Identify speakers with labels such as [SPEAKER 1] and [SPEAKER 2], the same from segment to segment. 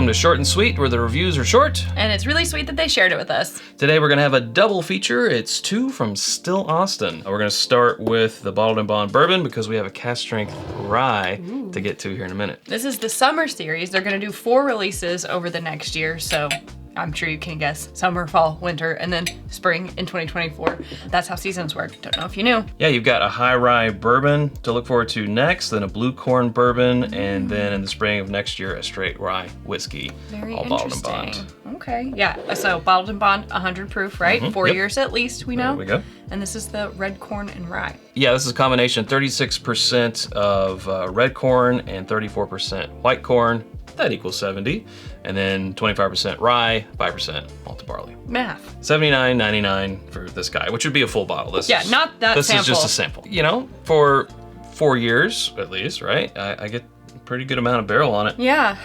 [SPEAKER 1] Welcome to Short and Sweet, where the reviews are short.
[SPEAKER 2] And it's really sweet that they shared it with us.
[SPEAKER 1] Today we're going to have a double feature. It's two from Still Austin. We're going to start with the Bottled and Bond Bourbon because we have a Cask Strength Rye to get to here in a minute.
[SPEAKER 2] This is the summer series. They're going to do 4 releases over the next year, so I'm sure you can guess summer, fall, winter, and then spring in 2024. That's how seasons work. Don't know if you knew.
[SPEAKER 1] Yeah, you've got a high rye bourbon to look forward to next, then a blue corn bourbon, and then in the spring of next year, a straight rye whiskey.
[SPEAKER 2] Very
[SPEAKER 1] all
[SPEAKER 2] interesting.
[SPEAKER 1] Bottled and Bond.
[SPEAKER 2] Okay, yeah. So Bottled and Bond, 100 proof, right? 4 years at least, we know.
[SPEAKER 1] There we go.
[SPEAKER 2] And this is the red corn and rye.
[SPEAKER 1] Yeah, this is a combination, 36% of red corn and 34% white corn. That equals 70. And then 25% rye, 5% malted barley.
[SPEAKER 2] Math.
[SPEAKER 1] $79.99 for this guy, which would be a full bottle. This
[SPEAKER 2] Yeah,
[SPEAKER 1] is,
[SPEAKER 2] not that
[SPEAKER 1] this
[SPEAKER 2] sample.
[SPEAKER 1] This is just a sample. You know, for 4 years at least, right? I get a pretty good amount of barrel on it.
[SPEAKER 2] Yeah.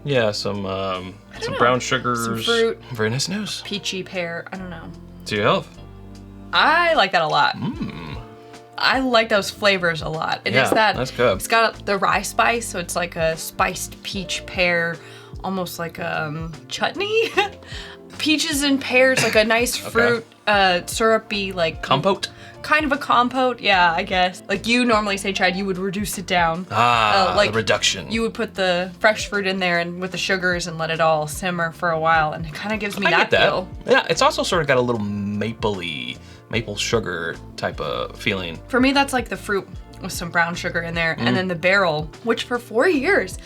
[SPEAKER 1] Yeah, some brown sugars.
[SPEAKER 2] Some fruit.
[SPEAKER 1] Very nice news.
[SPEAKER 2] Peachy pear. I don't know.
[SPEAKER 1] To your health.
[SPEAKER 2] I like that a lot.
[SPEAKER 1] Mmm.
[SPEAKER 2] I like those flavors a lot. It is that.
[SPEAKER 1] That's good.
[SPEAKER 2] It's got the rye spice, so it's like a spiced peach pear, almost like a chutney. Peaches and pears, like a nice fruit, syrupy, like
[SPEAKER 1] Compote?
[SPEAKER 2] Kind of a compote, yeah, I guess. Like you normally say, Chad, you would reduce it down.
[SPEAKER 1] The reduction.
[SPEAKER 2] You would put the fresh fruit in there and with the sugars and let it all simmer for a while, and it kind of gives me that feel.
[SPEAKER 1] Yeah, it's also sort of got a little maple sugar type of feeling.
[SPEAKER 2] For me, that's like the fruit with some brown sugar in there, and then the barrel, which for 4 years,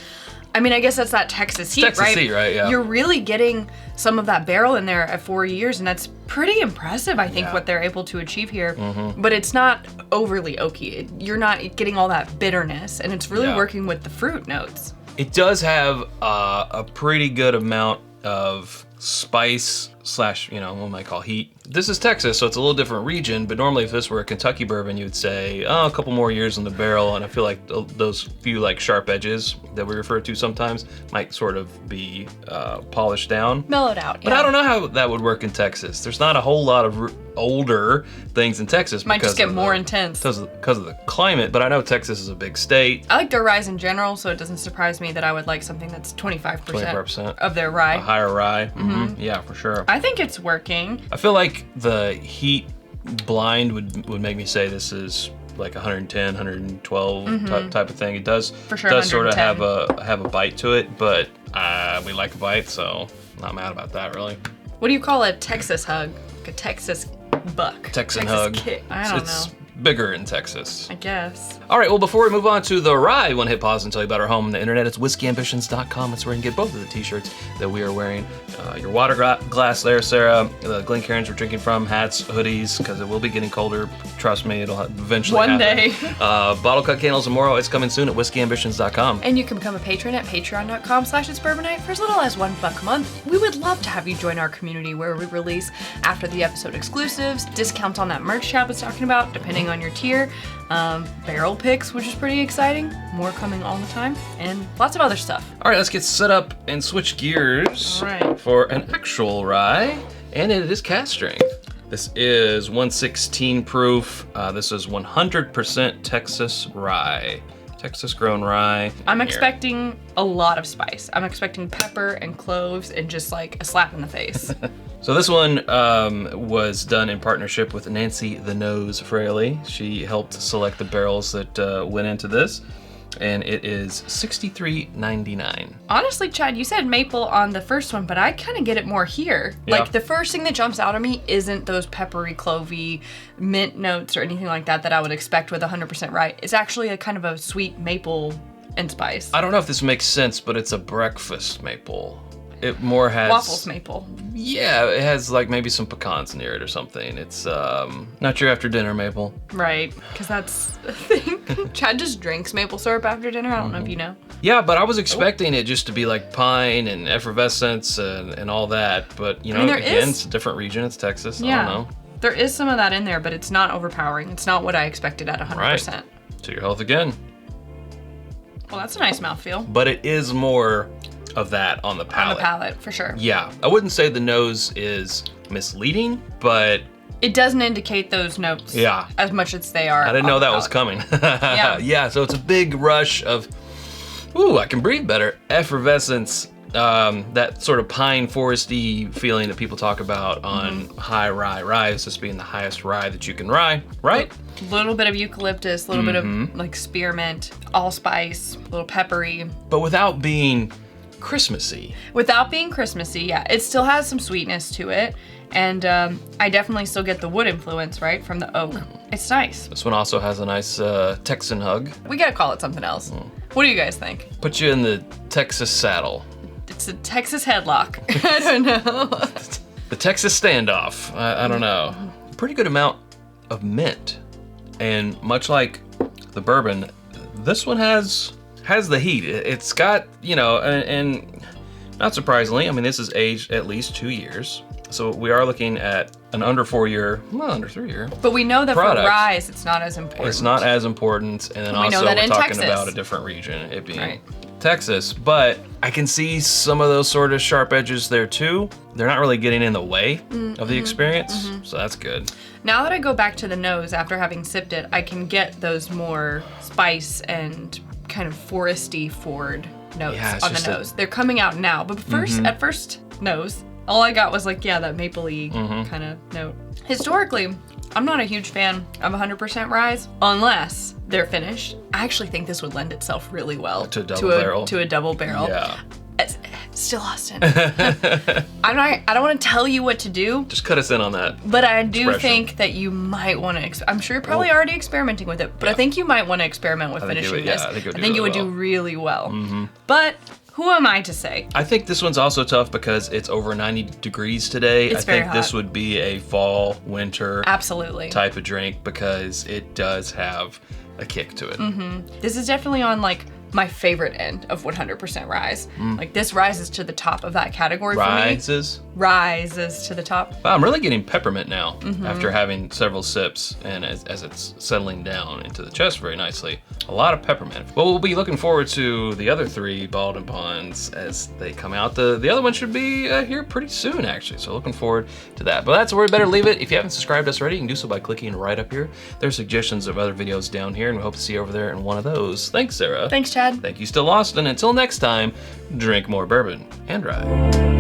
[SPEAKER 2] I mean, I guess that's that Texas heat,
[SPEAKER 1] Texas heat, right? Yeah.
[SPEAKER 2] You're really getting some of that barrel in there at 4 years, and that's pretty impressive, I think, what they're able to achieve here. But it's not overly oaky. You're not getting all that bitterness, and it's really working with the fruit notes.
[SPEAKER 1] It does have a pretty good amount of spice slash, what we might call heat. This is Texas, so it's a little different region, but normally if this were a Kentucky bourbon, you would say, a couple more years in the barrel, and I feel like those few sharp edges that we refer to sometimes might sort of be polished down.
[SPEAKER 2] Mellowed out,
[SPEAKER 1] But I don't know how that would work in Texas. There's not a whole lot of older things in Texas.
[SPEAKER 2] Might just get more intense.
[SPEAKER 1] Because of the climate, but I know Texas is a big state.
[SPEAKER 2] I like their ryes in general, so it doesn't surprise me that I would like something that's 25% of their rye.
[SPEAKER 1] A higher rye. Yeah, for sure.
[SPEAKER 2] I think it's working.
[SPEAKER 1] I feel like the heat blind would make me say this is like 110, 112 type of thing. It does
[SPEAKER 2] for sure,
[SPEAKER 1] does sort of have a bite to it, but we like a bite, so I'm not mad about that really.
[SPEAKER 2] What do you call a Texas hug? Like a Texas buck.
[SPEAKER 1] Texan hug.
[SPEAKER 2] I don't know.
[SPEAKER 1] It's bigger in Texas,
[SPEAKER 2] I guess.
[SPEAKER 1] All right, well, before we move on to the rye, one hit pause and tell you about our home on the internet. It's whiskyambitions.com. It's where you can get both of the t-shirts that we are wearing. Your water glass there, Sarah, the Glencairns we're drinking from, hats, hoodies, because it will be getting colder. Trust me, it'll eventually
[SPEAKER 2] One
[SPEAKER 1] happen.
[SPEAKER 2] day.
[SPEAKER 1] Bottle cut candles and more. It's coming soon at whiskyambitions.com.
[SPEAKER 2] And you can become a patron at patreon.com/itsbourbonnight for as little as $1 a month. We would love to have you join our community where we release after the episode exclusives, discounts on that merch Chad was talking about, depending on your tier, barrel picks, which is pretty exciting, more coming all the time, and lots of other stuff.
[SPEAKER 1] All right, let's get set up and switch gears for an actual rye, and it is Cask Strength. This is 116 proof. This is 100% Texas rye. Texas grown rye.
[SPEAKER 2] I'm expecting a lot of spice. I'm expecting pepper and cloves and just like a slap in the face.
[SPEAKER 1] So this one was done in partnership with Nancy the Nose Fraley. She helped select the barrels that went into this, and it is $63.99.
[SPEAKER 2] Honestly, Chad, you said maple on the first one, but I kind of get it more here.
[SPEAKER 1] Yeah.
[SPEAKER 2] Like the first thing that jumps out at me isn't those peppery, clovey, mint notes or anything like that I would expect with 100% rye. It's actually a kind of a sweet maple and spice.
[SPEAKER 1] I don't know if this makes sense, but it's a breakfast maple. It more has
[SPEAKER 2] waffles maple.
[SPEAKER 1] Yeah, it has like maybe some pecans near it or something. It's not your after dinner maple.
[SPEAKER 2] Right, because that's a thing. Chad just drinks maple syrup after dinner. I don't know if you know.
[SPEAKER 1] Yeah, but I was expecting it just to be like pine and effervescence and all that. But it's a different region. It's Texas.
[SPEAKER 2] Yeah,
[SPEAKER 1] I don't know.
[SPEAKER 2] There is some of that in there, but it's not overpowering. It's not what I expected at 100%.
[SPEAKER 1] Right. To your health again.
[SPEAKER 2] Well, that's a nice mouthfeel.
[SPEAKER 1] But it is more of that on the palate.
[SPEAKER 2] On the palate, for sure.
[SPEAKER 1] Yeah, I wouldn't say the nose is misleading, but
[SPEAKER 2] it doesn't indicate those notes as much as they are.
[SPEAKER 1] I didn't know that was coming. Yeah, so it's a big rush of, ooh, I can breathe better. Effervescence, that sort of pine foresty feeling that people talk about on high rye. Rye is just being the highest rye that you can rye, right?
[SPEAKER 2] A little bit of eucalyptus, a little bit of like spearmint, allspice, a little peppery.
[SPEAKER 1] But without being Christmassy.
[SPEAKER 2] Without being Christmassy, yeah. It still has some sweetness to it. And I definitely still get the wood influence, right, from the oak. It's nice.
[SPEAKER 1] This one also has a nice Texan hug.
[SPEAKER 2] We gotta call it something else. What do you guys think?
[SPEAKER 1] Put you in the Texas saddle.
[SPEAKER 2] It's a Texas headlock. I don't know.
[SPEAKER 1] The Texas standoff. I don't know. Pretty good amount of mint. And much like the bourbon, this one has the heat. It's got, you know, and not surprisingly, I mean, this is aged at least 2 years. So we are looking at an under 4 year, well, under 3 year.
[SPEAKER 2] But we know that
[SPEAKER 1] product.
[SPEAKER 2] For rye, it's not as important.
[SPEAKER 1] It's not as important. And then
[SPEAKER 2] we
[SPEAKER 1] also
[SPEAKER 2] know that
[SPEAKER 1] we're
[SPEAKER 2] in
[SPEAKER 1] talking
[SPEAKER 2] Texas.
[SPEAKER 1] about a different region, it being
[SPEAKER 2] Right.
[SPEAKER 1] Texas. But I can see some of those sort of sharp edges there too. They're not really getting in the way of the experience. So that's good.
[SPEAKER 2] Now that I go back to the nose after having sipped it, I can get those more spice and kind of foresty forward notes on the nose. They're coming out now. But first, at first nose, all I got was like, yeah, that mapley kind of note. Historically, I'm not a huge fan of 100% ryes unless they're finished. I actually think this would lend itself really well
[SPEAKER 1] to a double barrel.
[SPEAKER 2] To a double barrel.
[SPEAKER 1] Yeah.
[SPEAKER 2] Still Austin. I don't want to tell you what to do.
[SPEAKER 1] Just cut us in on that.
[SPEAKER 2] But I do
[SPEAKER 1] expression.
[SPEAKER 2] think that you might want to. I'm sure you're probably already experimenting with it, but I think you might want to experiment with finishing this.
[SPEAKER 1] I think
[SPEAKER 2] it would do really well. But who am I to say?
[SPEAKER 1] I think this one's also tough because it's over 90 degrees today.
[SPEAKER 2] It's
[SPEAKER 1] I think
[SPEAKER 2] very
[SPEAKER 1] this
[SPEAKER 2] hot.
[SPEAKER 1] would be a fall, winter
[SPEAKER 2] Absolutely.
[SPEAKER 1] type of drink because it does have a kick to it.
[SPEAKER 2] This is definitely on like my favorite end of 100% rise. Like this rises to the top of that category for me. Rises to the top.
[SPEAKER 1] Wow, I'm really getting peppermint now after having several sips and as it's settling down into the chest very nicely. A lot of peppermint. Well, we'll be looking forward to the other 3 Bald and Ponds as they come out. The other one should be here pretty soon, actually. So looking forward to that. But that's where we better leave it. If you haven't subscribed to us already, you can do so by clicking right up here. There's suggestions of other videos down here, and we hope to see you over there in one of those. Thanks, Sarah.
[SPEAKER 2] Thanks, Chad.
[SPEAKER 1] Thank you, Still Austin. Until next time, drink more bourbon and rye.